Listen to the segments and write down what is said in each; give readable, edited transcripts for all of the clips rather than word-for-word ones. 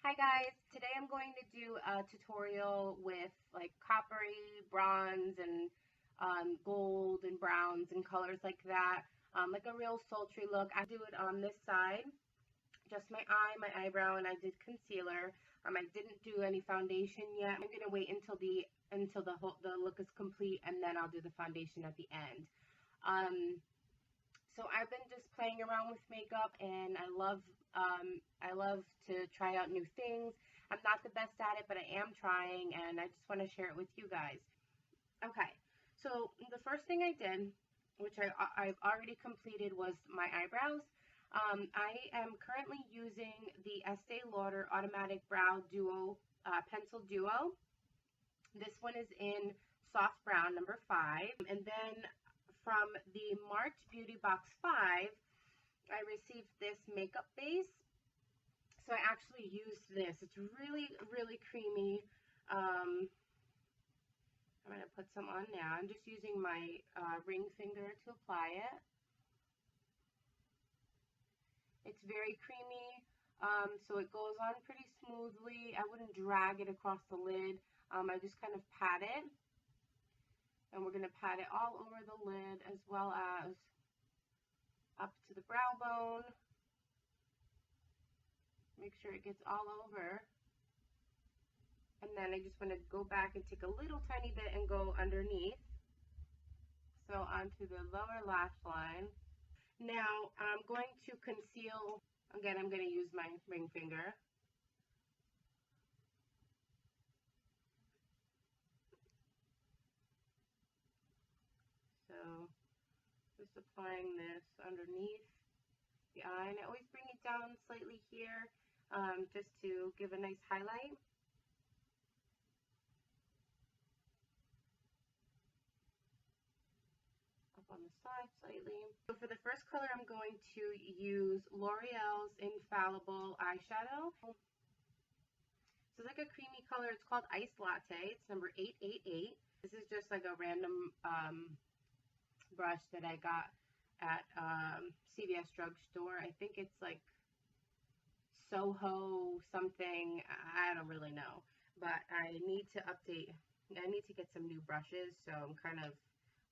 Hi guys, today I'm going to do a tutorial with like coppery, bronze, and gold and browns and colors like that, like a real sultry look. I do it on this side, just my eye, my eyebrow, and I did concealer. I didn't do any foundation yet. I'm gonna wait until the look is complete, and then I'll do the foundation at the end. So I've been just playing around with makeup, and I love to try out new things. I'm not the best at it, but I am trying, and I just want to share it with you guys. Okay, so the first thing I did, which I've already completed, was my eyebrows. I am currently using the Estee Lauder Automatic Brow Duo Pencil Duo. This one is in soft brown, number 5. And then from the March Beauty Box 5, I received this makeup base. So I actually used this. It's really, really creamy. I'm going to put some on now. I'm just using my ring finger to apply it. It's very creamy, so it goes on pretty smoothly. I wouldn't drag it across the lid. I just kind of pat it. And we're going to pat it all over the lid as well as up to the brow bone. Make sure it gets all over. And then I just want to go back and take a little tiny bit and go underneath. So onto the lower lash line. Now I'm going to conceal. Again, I'm going to use my ring finger. So just applying this underneath the eye, and I always bring it down slightly here just to give a nice highlight. Up on the side slightly. So for the first color, I'm going to use L'Oreal's Infallible Eyeshadow. So it's like a creamy color. It's called Iced Latte. It's number 888. This is just like a random brush that I got at CVS drugstore. I think it's like Soho something. I don't really know. But I need to update. I need to get some new brushes. So I'm kind of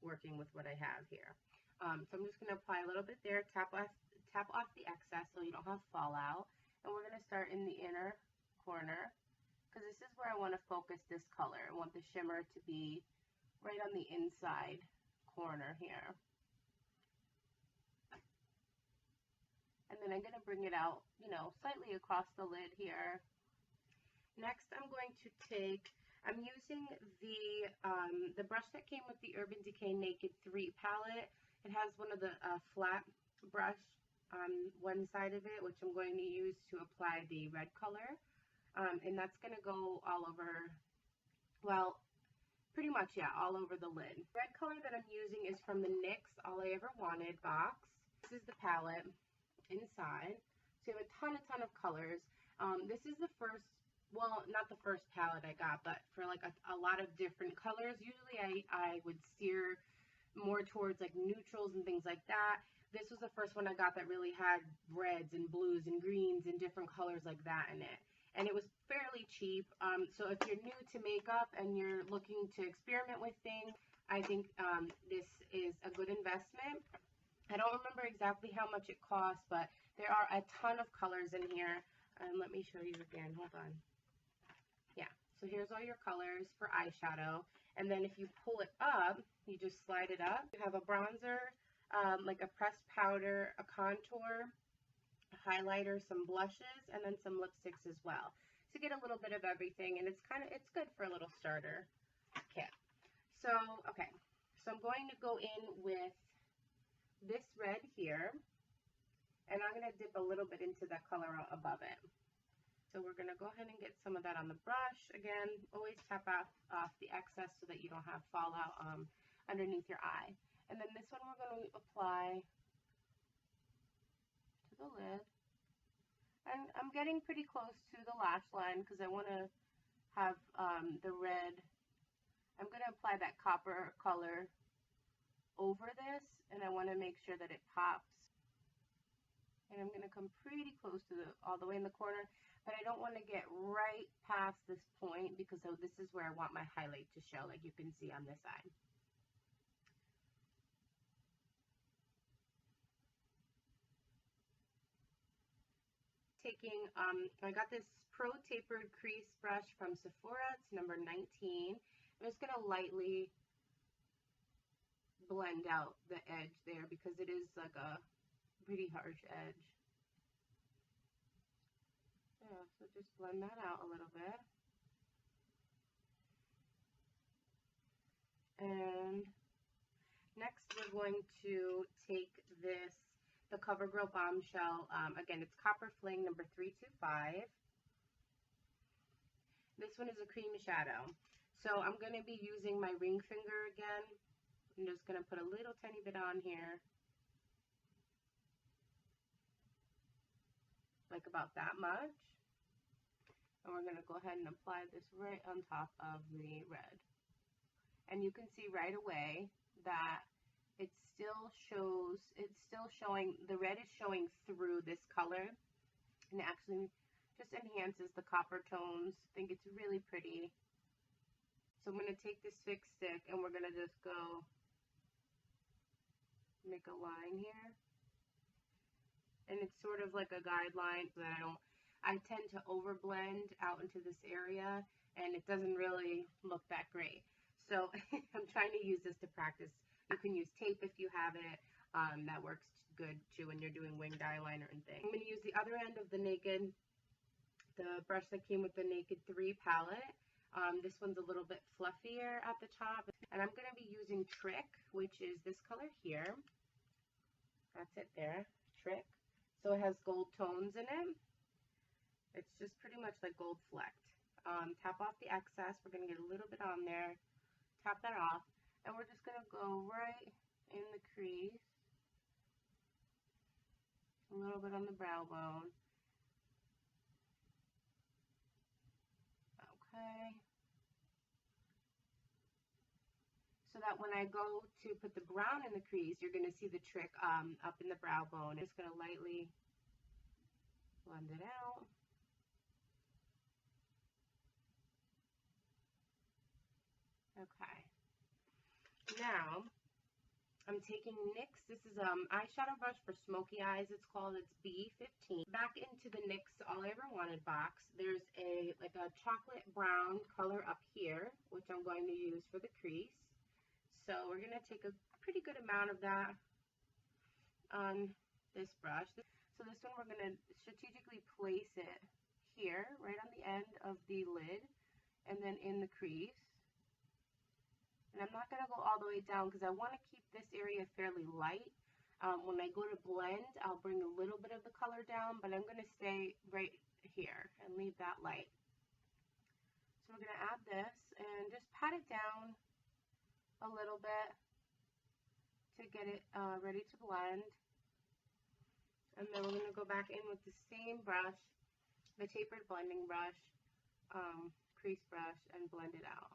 working with what I have here. So I'm just going to apply a little bit there, tap off the excess so you don't have fallout. And we're going to start in the inner corner because this is where I want to focus this color. I want the shimmer to be right on the inside corner here. And then I'm going to bring it out, you know, slightly across the lid here. Next, I'm going to take, I'm using the brush that came with the Urban Decay Naked 3 palette. It has one of the flat brush on one side of it, which I'm going to use to apply the red color. And that's going to go all over, well, pretty much, yeah, all over the lid. The red color that I'm using is from the NYX All I Ever Wanted box. This is the palette inside. So you have a ton of colors. This is the first, well, not the first palette I got, but for like a lot of different colors. Usually I would steer more towards like neutrals and things like that. This was the first one I got that really had reds and blues and greens and different colors like that in it. And it was fairly cheap. So if you're new to makeup and you're looking to experiment with things, I think this is a good investment. I don't remember exactly how much it costs, but there are a ton of colors in here. And let me show you again. Hold on. Yeah, so here's all your colors for eyeshadow. And then if you pull it up, you just slide it up. You have a bronzer, like a pressed powder, a contour, a highlighter, some blushes, and then some lipsticks as well. To get a little bit of everything, and it's good for a little starter kit. So, okay, so I'm going to go in with this red here, and I'm going to dip a little bit into that color above it. So we're going to go ahead and get some of that on the brush. Again, always tap off the excess so that you don't have fallout underneath your eye. And then this one we're going to apply to the lid. And I'm getting pretty close to the lash line because I want to have the red. I'm going to apply that copper color over this, and I want to make sure that it pops. And I'm going to come pretty close to all the way in the corner. but I don't want to get right past this point because this is where I want my highlight to show, like you can see on this side. Taking, I got this Pro Tapered Crease brush from Sephora. It's number 19. I'm just going to lightly blend out the edge there because it is like a pretty harsh edge. Yeah, so just blend that out a little bit. And next we're going to take this, the CoverGirl Bombshell, again it's Copper Fling number 325. This one is a creamy shadow. So I'm going to be using my ring finger again. I'm just going to put a little tiny bit on here. Like about that much. And we're going to go ahead and apply this right on top of the red. And you can see right away that it still shows, it's still showing, the red is showing through this color. And it actually just enhances the copper tones. I think it's really pretty. So I'm going to take this Fix Stick and we're going to just go make a line here. And it's sort of like a guideline so that I tend to overblend out into this area and it doesn't really look that great. So I'm trying to use this to practice. You can use tape if you have it. That works good too when you're doing winged eyeliner and things. I'm going to use the other end of the brush that came with the Naked 3 palette. This one's a little bit fluffier at the top. And I'm going to be using Trick, which is this color here. That's it there, Trick. So it has gold tones in it. It's just pretty much like gold flecked. Tap off the excess. We're going to get a little bit on there. Tap that off. And we're just going to go right in the crease. A little bit on the brow bone. Okay. So that when I go to put the brown in the crease, you're going to see the trick up in the brow bone. Just going to lightly blend it out. Okay. Now, I'm taking NYX. This is eyeshadow brush for smoky eyes. It's called, it's B15. Back into the NYX All I Ever Wanted box, there's like a chocolate brown color up here, which I'm going to use for the crease. So we're going to take a pretty good amount of that on this brush. So this one we're going to strategically place it here, right on the end of the lid, and then in the crease. And I'm not going to go all the way down because I want to keep this area fairly light. When I go to blend, I'll bring a little bit of the color down, but I'm going to stay right here and leave that light. So we're going to add this and just pat it down a little bit to get it ready to blend. And then we're going to go back in with the same brush, the tapered blending brush, crease brush, and blend it out.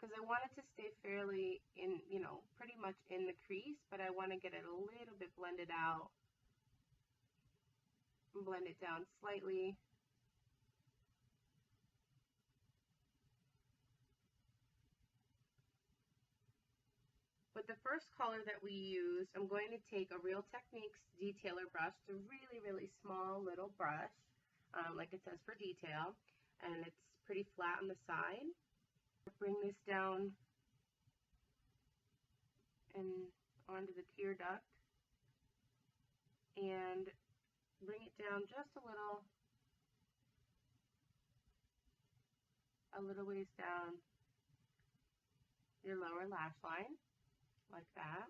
Because I want it to stay fairly in, pretty much in the crease, but I want to get it a little bit blended out. And blend it down slightly. But the first color that we use, I'm going to take a Real Techniques detailer brush. It's a really, really small little brush, like it says for detail, and it's pretty flat on the side. Bring this down and onto the tear duct and bring it down just a little ways down your lower lash line, like that.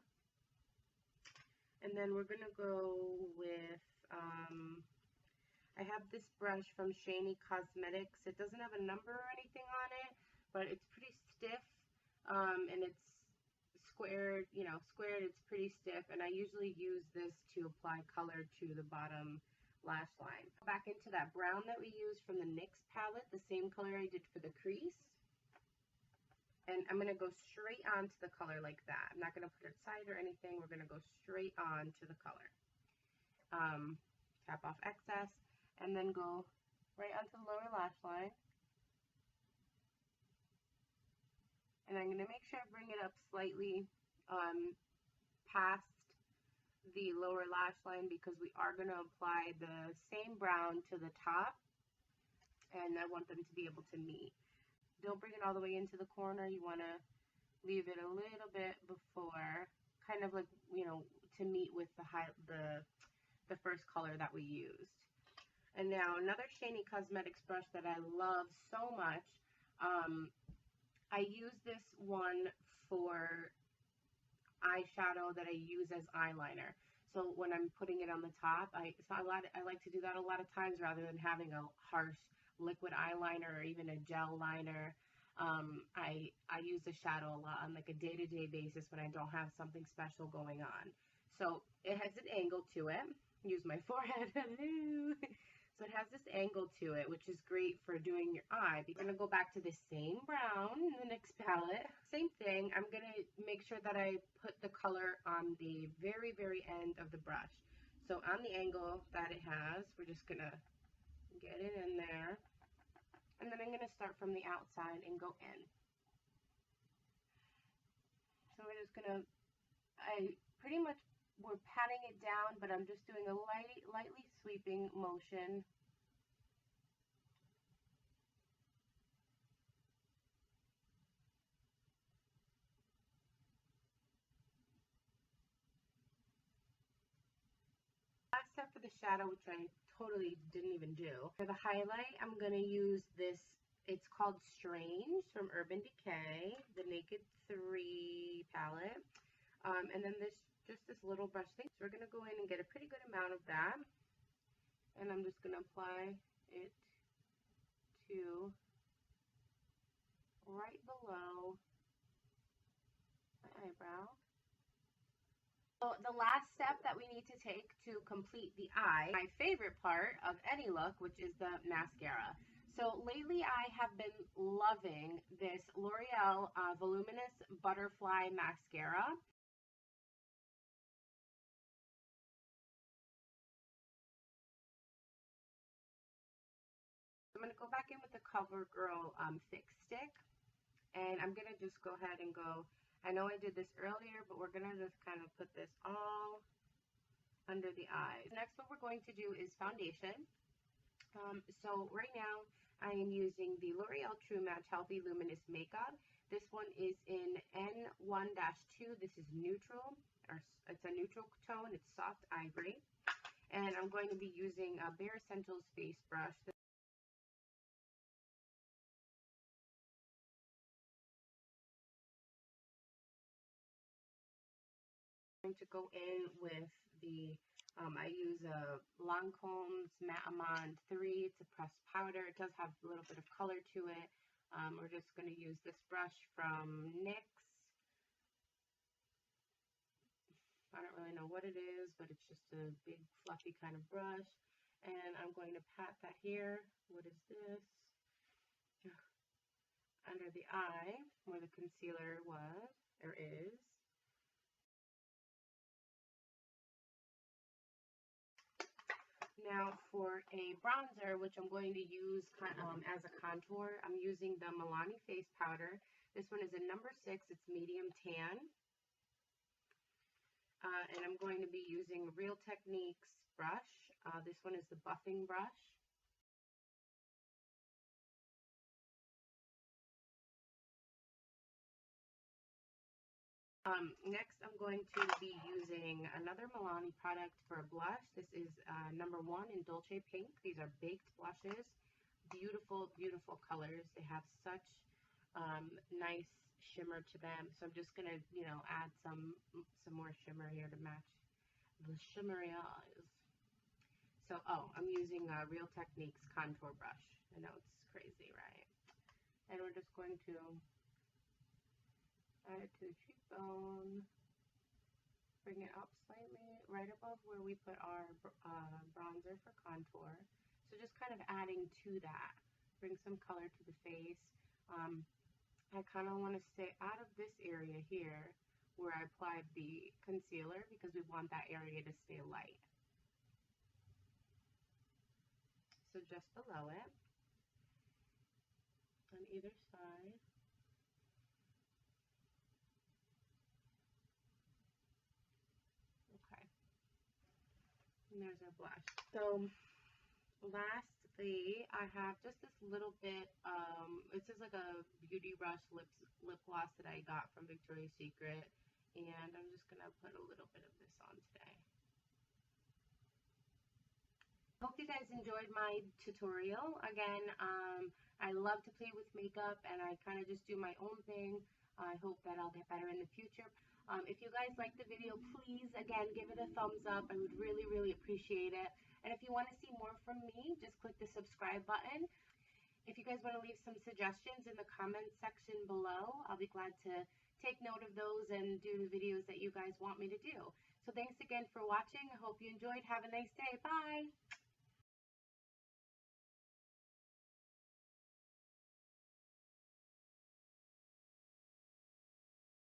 And then we're going to go with, I have this brush from Shany Cosmetics. It doesn't have a number or anything on it, but it's pretty stiff, and it's squared, squared, it's pretty stiff, and I usually use this to apply color to the bottom lash line. Back into that brown that we used from the NYX palette, the same color I did for the crease, and And I'm going to go straight onto the color like that. I'm not going to put it aside or anything. We're going to go straight on to the color. Tap off excess, and then go right onto the lower lash line. And I'm going to make sure I bring it up slightly past the lower lash line, because we are going to apply the same brown to the top, and I want them to be able to meet. Don't bring it all the way into the corner. You want to leave it a little bit before, kind of like, you know, to meet with the first color that we used. And now another Shany Cosmetics brush that I love so much. I use this one for eyeshadow that I use as eyeliner. So when I'm putting it on the top, I like to do that a lot of times rather than having a harsh liquid eyeliner or even a gel liner. I use the shadow a lot on like a day-to-day basis when I don't have something special going on. So it has an angle to it. Use my forehead. Hello. So it has this angle to it, which is great for doing your eye. You're going to go back to the same brown in the next palette. Same thing. I'm going to make sure that I put the color on the very, very end of the brush. So on the angle that it has, we're just going to get it in there. And then I'm going to start from the outside and go in. So we're just going to, we're patting it down, but I'm just doing a lightly sweeping motion. Last step for the shadow, which I totally didn't even do. For the highlight, I'm going to use this, it's called Strange from Urban Decay, the Naked 3 palette. And then just this little brush thing. So we're going to go in and get a pretty good amount of that. And I'm just going to apply it to right below my eyebrow. So the last step that we need to take to complete the eye, my favorite part of any look, which is the mascara. So lately I have been loving this L'Oreal Voluminous Butterfly Mascara. I'm going to go back in with the CoverGirl Thick Stick, and I'm going to just go ahead and go, I know I did this earlier, but we're going to just kind of put this all under the eyes. Next, what we're going to do is foundation. So right now, I am using the L'Oreal True Match Healthy Luminous Makeup. This one is in N1-2. This is neutral, or it's a neutral tone. It's soft ivory. And I'm going to be using a Bare Essentials face brush. Going to go in with the, I use a Lancome's Matte Amande 3. It's a pressed powder. It does have a little bit of color to it. We're just going to use this brush from NYX. I don't really know what it is, but it's just a big fluffy kind of brush. And I'm going to pat that here. What is this? Under the eye, where the concealer was, or is. Now for a bronzer, which I'm going to use as a contour, I'm using the Milani Face Powder. This one is a number 6. It's medium tan. And I'm going to be using Real Techniques brush. This one is the buffing brush. Next, I'm going to be using another Milani product for a blush. This is number 1 in Dolce Pink. These are baked blushes. Beautiful, beautiful colors. They have such nice shimmer to them. So I'm just going to, you know, add some more shimmer here to match the shimmery eyes. So, I'm using Real Techniques contour brush. I know it's crazy, right? And we're just going to add it to the cheekbone, bring it up slightly, right above where we put our bronzer for contour. So just kind of adding to that, bring some color to the face. I kind of want to stay out of this area here where I applied the concealer because we want that area to stay light. So just below it, on either side. Okay, and there's our blush. So lastly, I have just this little bit, this is like a Beauty Rush lip gloss that I got from Victoria's Secret, and I'm just going to put a little bit of this on today. Hope you guys enjoyed my tutorial. Again, I love to play with makeup, and I kind of just do my own thing. I hope that I'll get better in the future. If you guys like the video, please, again, give it a thumbs up. I would really, really appreciate it. And if you want to see more from me, just click the subscribe button. If you guys want to leave some suggestions in the comments section below, I'll be glad to take note of those and do the videos that you guys want me to do. So thanks again for watching. I hope you enjoyed. Have a nice day. Bye.